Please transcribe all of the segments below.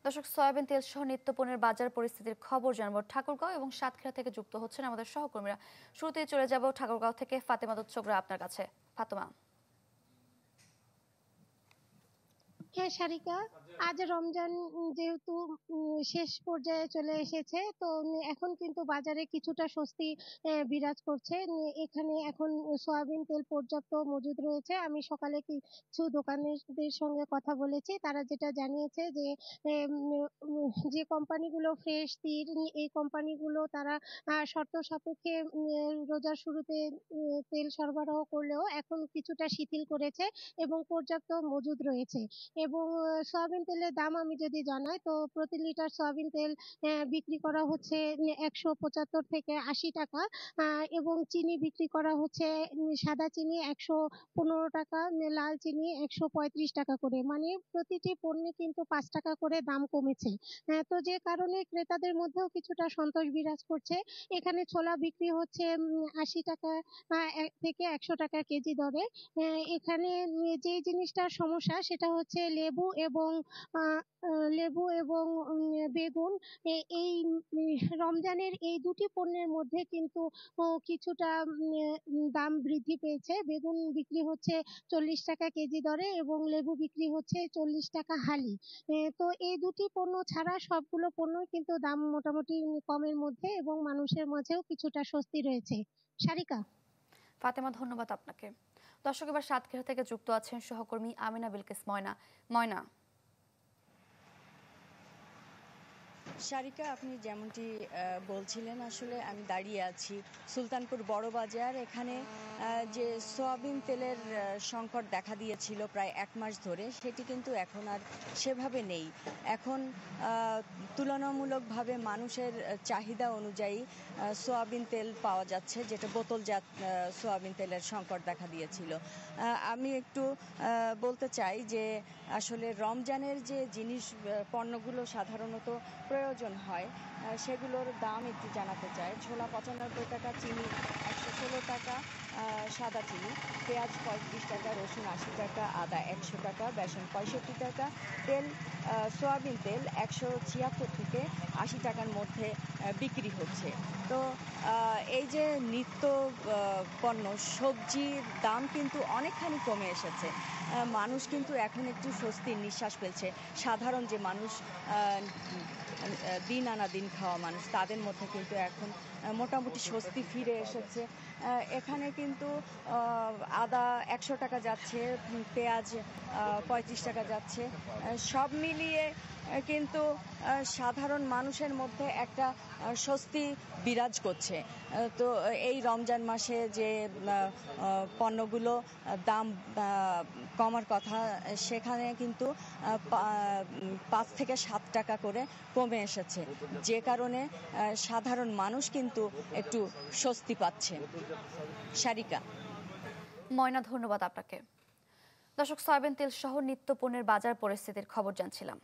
দর্শক, সয়াবিন তেল সহ নিত্যপণ্যের বাজার পরিস্থিতির খবর জানবো ঠাকুরগাঁও এবং সাতক্ষীরা থেকে যুক্ত হচ্ছেন আমাদের সহকর্মীরা। শুরুতেই চলে যাব ঠাকুরগাঁও থেকে ফাতেমা চোগরা আপনার কাছে। ফাতেমা। হ্যাঁ সারিকা, আজ রমজান যেহেতু শেষ পর্যায়ে চলে এসেছে, তো এখন কিন্তু বাজারে কিছুটা স্বস্তি বিরাজ করছে। এখানে এখন সয়াবিন তেল পর্যাপ্ত মজুদ রয়েছে। আমি সকালে কিছু দোকানিদের সঙ্গে কথা বলেছি, তারা যেটা জানিয়েছে যে যে কোম্পানিগুলো ফ্রেশ তীর, এই কোম্পানিগুলো তারা শর্ত সাপেক্ষে রোজার শুরুতে তেল সরবরাহ করলেও এখন কিছুটা শিথিল করেছে এবং পর্যাপ্ত মজুদ রয়েছে। এবং সয়াবিন তেলের দাম আমি যদি জানাই, তো প্রতি লিটার সয়াবিন তেল বিক্রি করা হচ্ছে 175 থেকে 80 টাকা, এবং চিনি বিক্রি করা হচ্ছে সাদা চিনি 115 টাকা, লাল চিনি 135 টাকা করে, মানে প্রতিটি পণ্যে কিন্তু 5 টাকা করে দাম কমেছে। তো যে কারণে ক্রেতাদের মধ্যেও কিছুটা সন্তোষ বিরাজ করছে। এখানে ছোলা বিক্রি হচ্ছে 80 টাকা থেকে 100 টাকা কেজি দরে। এখানে যে জিনিসটার সমস্যা সেটা হচ্ছে লেবু এবং বেগুন। এই রমজানের এই দুটি পণ্যের মধ্যে কিন্তু কিছুটা দাম বৃদ্ধি পেয়েছে। বেগুন বিক্রি হচ্ছে 40 টাকা কেজি দরে এবং লেবু বিক্রি হচ্ছে 40 টাকা হালি। তো এই দুটি পণ্য ছাড়া সবগুলো পণ্য কিন্তু দাম মোটামুটি কমের মধ্যে এবং মানুষের মাঝেও কিছুটা স্বস্তি রয়েছে। সারিকা। ফাতেমা, ধন্যবাদ আপনাকে। দর্শক, এবার সাতক্ষীরা থেকে যুক্ত আছেন সহকর্মী আমিনা বিলকিস ময়না। ময়না। সারিকা, আপনি যেমনটি বলছিলেন, আসলে আমি দাঁড়িয়ে আছি সুলতানপুর বড় বাজার। এখানে যে সয়াবিন তেলের সংকট দেখা দিয়েছিল প্রায় 1 মাস ধরে, সেটি কিন্তু এখন আর সেভাবে নেই। এখন তুলনামূলকভাবে মানুষের চাহিদা অনুযায়ী সয়াবিন তেল পাওয়া যাচ্ছে, যেটা বোতলজাত সয়াবিন তেলের সংকট দেখা দিয়েছিল। আমি একটু বলতে চাই যে আসলে রমজানের যে পণ্যগুলো সাধারণত প্রয়োজন হয় সেগুলোর দাম একটু জানাতে চাই। ছোলা 95 টাকা, চিনি 116 টাকা, সাদা চিনি, পেঁয়াজ 35 টাকা, রসুন 80 টাকা, আদা 100 টাকা, বেসন 65 টাকা, তেল সয়াবিন তেল 176 থেকে 80 টাকার মধ্যে বিক্রি হচ্ছে। তো এই যে নিত্য পণ্য সবজির দাম কিন্তু অনেকখানি কমে এসেছে। মানুষ কিন্তু এখন একটু স্বস্তির নিঃশ্বাস ফেলছে। সাধারণ যে মানুষ, দিন আনা দিন খাওয়া মানুষ, তাদের মধ্যে কিন্তু এখন মোটামুটি স্বস্তি ফিরে এসেছে। এখানে কিন্তু আদা 100 টাকা যাচ্ছে, পেঁয়াজ 35 টাকা যাচ্ছে। সব মিলিয়ে কিন্তু সাধারণ মানুষের মধ্যে একটা স্বস্তি বিরাজ করছে। তো এই রমজান মাসে যে পণ্যগুলো দাম কমার কথা, সেখানে কিন্তু 5 থেকে 7 টাকা করে কমে এসেছে, যে কারণে সাধারণ মানুষ কিন্তু একটু স্বস্তি পাচ্ছে। সারিকা। ময়না, ধন্যবাদ আপনাকে। দর্শক, সয়াবিন তেল সহ নিত্যপণ্যের বাজার পরিস্থিতির খবর জানছিলাম।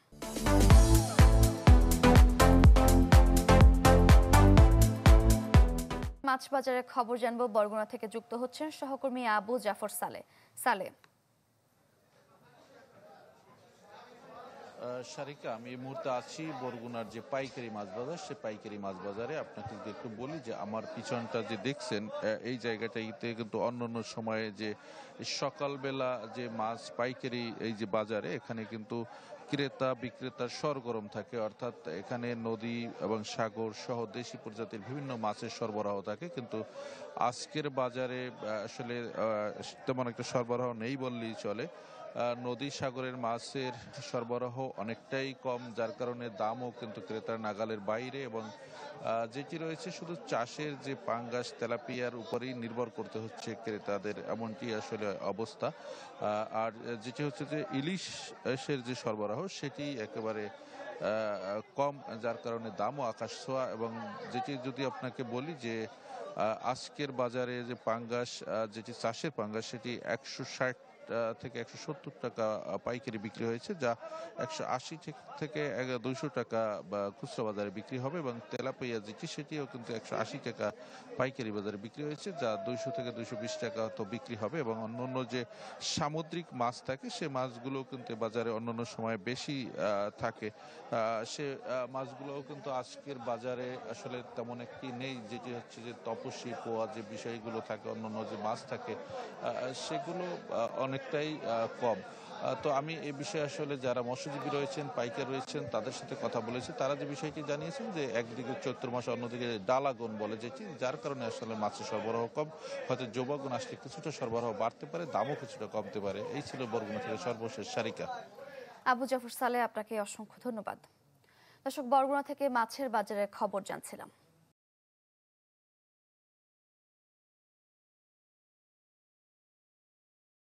মাছ বাজারের খবর জানবো। বরগুনা থেকে যুক্ত হচ্ছেন সহকর্মী আবু জাফর সালে। সারিকা, আমি এই মুহূর্তে আছি বরগুনার যে পাইকারি মাছ বাজার, সে পাইকারি মাছ বাজারে। আপনাকে একটু বলি যে আমার পিছনটা যে দেখছেন, এই জায়গাটাতে কিন্তু অন্যান্য সময়ে যে সকালবেলা যে মাছ পাইকারি এই যে বাজারে, এখানে কিন্তু ক্রেতা বিক্রেতার সরগরম থাকে। অর্থাৎ এখানে নদী এবং সাগর সহ দেশি প্রজাতির বিভিন্ন মাছের সরবরাহ থাকে, কিন্তু আজকের বাজারে আসলে তেমন একটা সরবরাহ নেই বললেই চলে। নদী সাগরের মাছের সরবরাহ অনেকটাই কম, যার কারণে দামও কিন্তু ক্রেতার নাগালের বাইরে। এবং যেটি রয়েছে শুধু চাষের যে পাঙ্গাস তেলাপিয়ার উপরেই নির্ভর করতে হচ্ছে ক্রেতাদের, এমনটি আসলে অবস্থা। আর যেটি হচ্ছে যে ইলিশের যে সরবরাহ, সেটি একেবারে কম, যার কারণে দামও আকাশ ছোঁয়া। এবং যেটি যদি আপনাকে বলি যে আজকের বাজারে যে পাঙ্গাস, যেটি চাষের পাঙ্গাস, সেটি 160 থেকে 170 টাকা পাইকারি বিক্রি হয়েছে, যা 180 থেকে 200 টাকা বা খুচরা বাজারে বিক্রি হবে, এবং তেলাপিয়া যেটি সেটিও কিন্তু 180 টাকা পাইকারি বাজারে বিক্রি হয়েছে, যা 200 থেকে 220 টাকা তো বিক্রি হবে। এবং অন্যান্য যে সামুদ্রিক মাছ থাকে সে মাছগুলো কিন্তু বাজারে অন্যান্য সময় বেশি থাকে। সে মাছগুলোও কিন্তু আজকের বাজারে আসলে তেমন একটি নেই, যেটি হচ্ছে যে তপসী পোয়া যে বিষয়গুলো থাকে, অন্যান্য যে মাছ থাকে সেগুলো অনেকটাই কম। তো আমি এই বিষয়ে আসলে যারা মৎস্যজীবী রয়েছেন, পাইকার রয়েছেন, তাদের সাথে কথা বলেছি। তারা যে বিষয়টি জানিয়েছেন যে একদিকে চৈত্র মাস, অন্যদিকে ডালাগন বলে যেটি, যার কারণে আসলে মাছের সরবরাহ কম। হয়তো যৌবাগুন আসলে কিছুটা সরবরাহ বাড়তে পারে, দামও কিছুটা কমতে পারে। এই ছিল বরগুনা থেকে সর্বশেষ সারিকা। আবু জাফর সালেহ, আপনাকে অসংখ্য ধন্যবাদ। দর্শক, বরগুনা থেকে মাছের বাজারের খবর জানছিলাম।